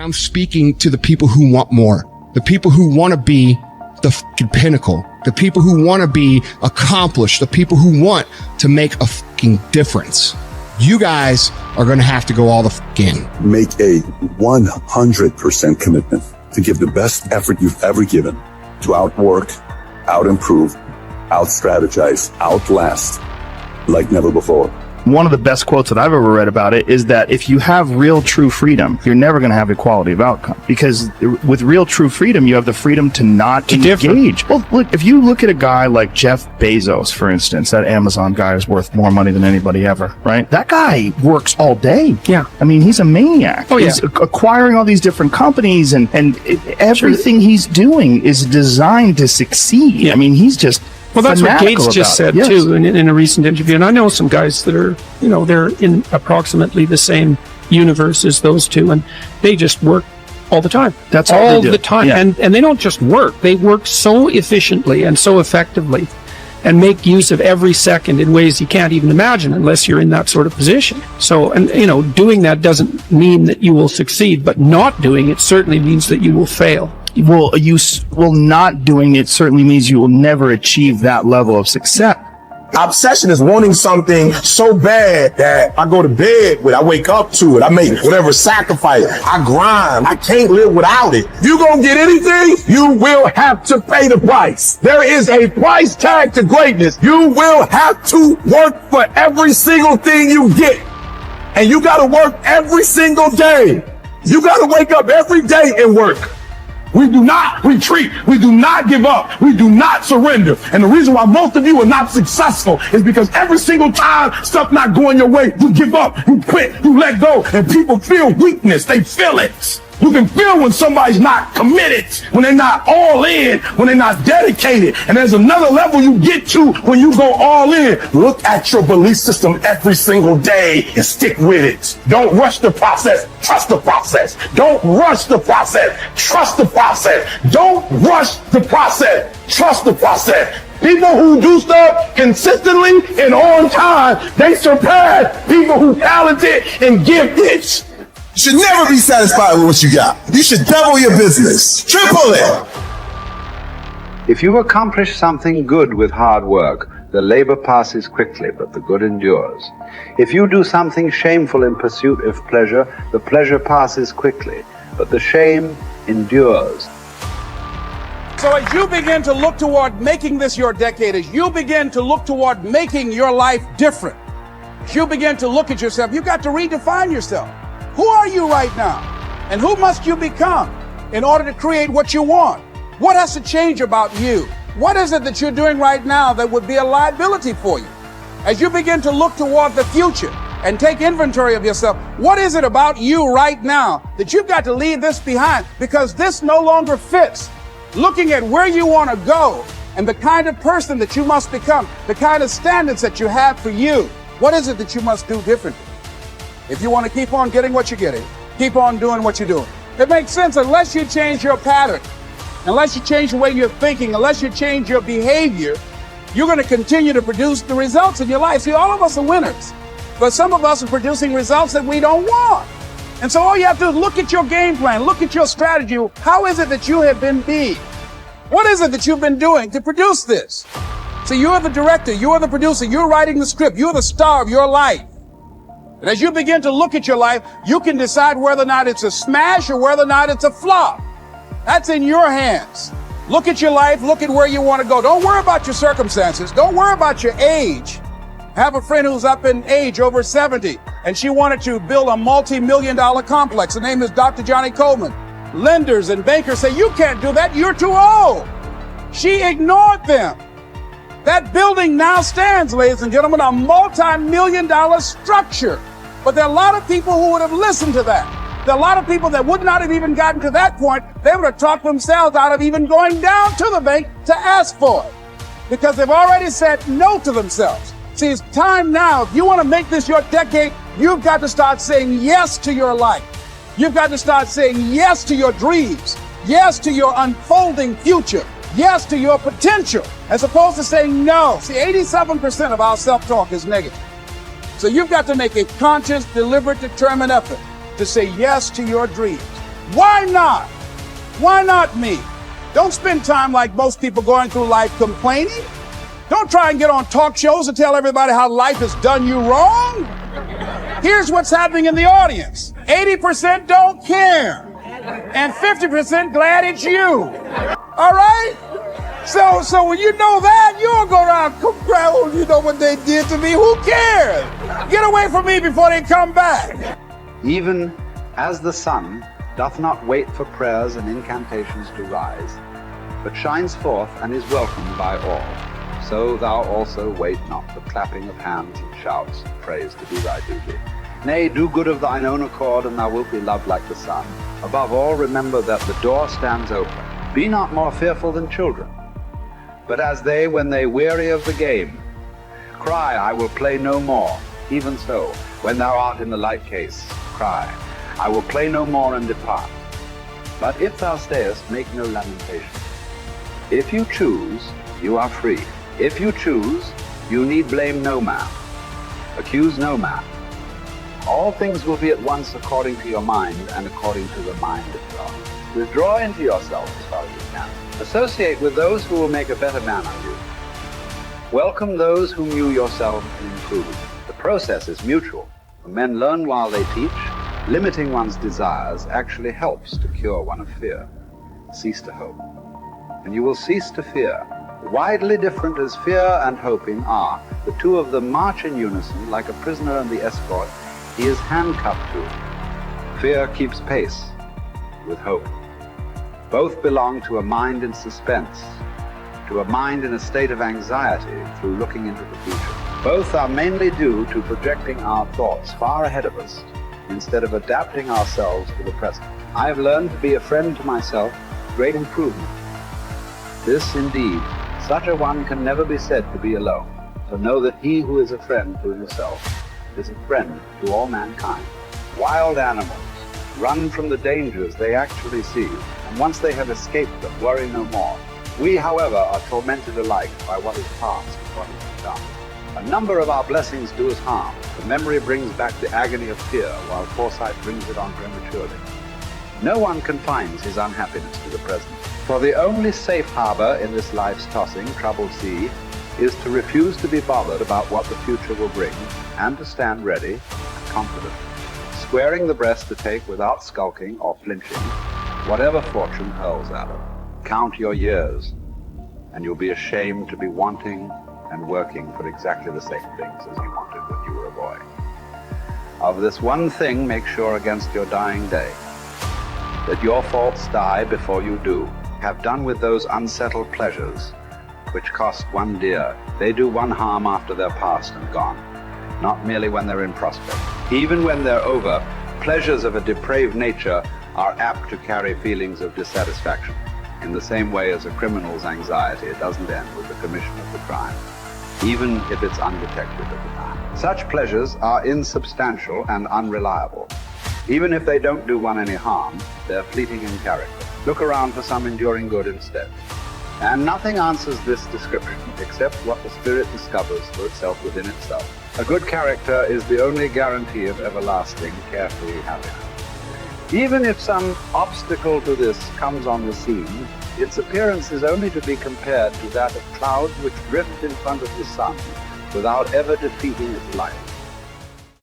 I'm speaking to the people who want more, the people who want to be the fucking pinnacle, the people who want to be accomplished, the people who want to make a fucking difference. You guys are going to have to go all the fuck in. Make a 100% commitment to give the best effort you've ever given to outwork, out-improve, out-strategize, outlast like never before. One of the best quotes that I've ever read about it is that if you have real true freedom, you're never going to have equality of outcome, because with real true freedom, you have the freedom to not engage. Well, look, if you look at a guy like Jeff Bezos, for instance, that Amazon guy is worth more money than anybody ever, right? That guy works all day. Yeah. I mean, he's a maniac. Oh, yeah. He's acquiring all these different companies, and everything he's doing is designed to succeed. Yeah. I mean, he's just... Well, that's what Gates just said, yes. too, in a recent interview. And I know some guys that are, they're in approximately the same universe as those two, and they just work all the time. That's all they do. the time. Yeah. And they don't just work. They work so efficiently and so effectively and make use of every second in ways you can't even imagine unless you're in that sort of position. So, and doing that doesn't mean that you will succeed, but not doing it certainly means that you will fail. Well, not doing it certainly means you will never achieve that level of success. Obsession is wanting something so bad that I go to bed with, I wake up to it, I make whatever sacrifice, I grind, I can't live without it. You gonna get anything, you will have to pay the price. There is a price tag to greatness. You will have to work for every single thing you get. And you gotta work every single day. You gotta wake up every day and work. We do not retreat. We do not give up. We do not surrender. And the reason why most of you are not successful is because every single time stuff not going your way, you give up, you quit, you let go, and people feel weakness. They feel it. You can feel when somebody's not committed, when they're not all in, when they're not dedicated. And there's another level you get to when you go all in. Look at your belief system every single day and stick with it. Don't rush the process. Trust the process. Don't rush the process. Trust the process. Don't rush the process. Trust the process. People who do stuff consistently and on time, they surpass people who are talented and gifted. You should never be satisfied with what you got. You should double your business, triple it. If you accomplish something good with hard work, the labor passes quickly, but the good endures. If you do something shameful in pursuit of pleasure, the pleasure passes quickly, but the shame endures. So as you begin to look toward making this your decade, as you begin to look toward making your life different, as you begin to look at yourself, you've got to redefine yourself. Who are you right now? And who must you become in order to create what you want? What has to change about you? What is it that you're doing right now that would be a liability for you? As you begin to look toward the future and take inventory of yourself, what is it about you right now that you've got to leave this behind because this no longer fits? Looking at where you want to go and the kind of person that you must become, the kind of standards that you have for you, what is it that you must do differently? If you want to keep on getting what you're getting, keep on doing what you're doing. It makes sense unless you change your pattern, unless you change the way you're thinking, unless you change your behavior, you're going to continue to produce the results in your life. See, all of us are winners, but some of us are producing results that we don't want. And so all you have to do is look at your game plan, look at your strategy. How is it that you have been being? What is it that you've been doing to produce this? So you're the director, you're the producer, you're writing the script, you're the star of your life. And as you begin to look at your life, you can decide whether or not it's a smash or whether or not it's a flop. That's in your hands. Look at your life, look at where you want to go. Don't worry about your circumstances. Don't worry about your age. I have a friend who's up in age, over 70, and she wanted to build a multi-million-dollar complex. Her name is Dr. Johnny Coleman. Lenders and bankers say, you can't do that, you're too old. She ignored them. That building now stands, ladies and gentlemen, a multi-million-dollar structure. But there are a lot of people who would have listened to that. There are a lot of people that would not have even gotten to that point. They would have talked themselves out of even going down to the bank to ask for it because they've already said no to themselves. See, it's time now. If you want to make this your decade, you've got to start saying yes to your life. You've got to start saying yes to your dreams, yes to your unfolding future, yes to your potential, as opposed to saying no. See, 87% of our self-talk is negative. So you've got to make a conscious, deliberate, determined effort to say yes to your dreams, Why not? Why not me? Don't spend time like most people going through life complaining. Don't try and get on talk shows and tell everybody how life has done you wrong. Here's what's happening in the audience. 80% don't care. And 50% glad it's you. All right? So when you know that, you don't go around, oh, you know what they did to me. Who cares? Get away from me before they come back. Even as the sun doth not wait for prayers and incantations to rise, but shines forth and is welcomed by all, so thou also wait not for clapping of hands and shouts and praise to do thy duty. Nay, do good of thine own accord, and thou wilt be loved like the sun. Above all, remember that the door stands open. Be not more fearful than children, but as they, when they weary of the game, cry, I will play no more. Even so, when thou art in the like case, cry, I will play no more, and depart. But if thou stayest, make no lamentation. If you choose, you are free. If you choose, you need blame no man, accuse no man. All things will be at once according to your mind and according to the mind of God. Withdraw into yourself as far as you can. Associate with those who will make a better man of you. Welcome those whom you yourself can improve. The process is mutual. When men learn while they teach, limiting one's desires actually helps to cure one of fear. Cease to hope, and you will cease to fear. Widely different as fear and hoping are, the two of them march in unison like a prisoner and the escort he is handcuffed to. Fear keeps pace with hope. Both belong to a mind in suspense, to a mind in a state of anxiety through looking into the future. Both are mainly due to projecting our thoughts far ahead of us instead of adapting ourselves to the present. I have learned to be a friend to myself, great improvement. This indeed, such a one can never be said to be alone. So know that he who is a friend to himself is a friend to all mankind. Wild animals run from the dangers they actually see, and once they have escaped them, worry no more. We, however, are tormented alike by what is past and what is done. A number of our blessings do us harm. The memory brings back the agony of fear, while foresight brings it on prematurely. No one confines his unhappiness to the present. For the only safe harbor in this life's tossing, troubled sea is to refuse to be bothered about what the future will bring, and to stand ready and confident, squaring the breast to take without skulking or flinching whatever fortune hurls at it. Count your years, and you'll be ashamed to be wanting and working for exactly the same things as you wanted when you were a boy. Of this one thing, make sure against your dying day, that your faults die before you do. Have done with those unsettled pleasures which cost one dear. They do one harm after they're past and gone, not merely when they're in prospect. Even when they're over, pleasures of a depraved nature are apt to carry feelings of dissatisfaction. In the same way as a criminal's anxiety, it doesn't end with the commission of the crime, even if it's undetected at the time. Such pleasures are insubstantial and unreliable. Even if they don't do one any harm, they're fleeting in character. Look around for some enduring good instead. And nothing answers this description except what the spirit discovers for itself within itself. A good character is the only guarantee of everlasting, carefree happiness. Even if some obstacle to this comes on the scene, its appearance is only to be compared to that of clouds which drift in front of the sun without ever defeating its light.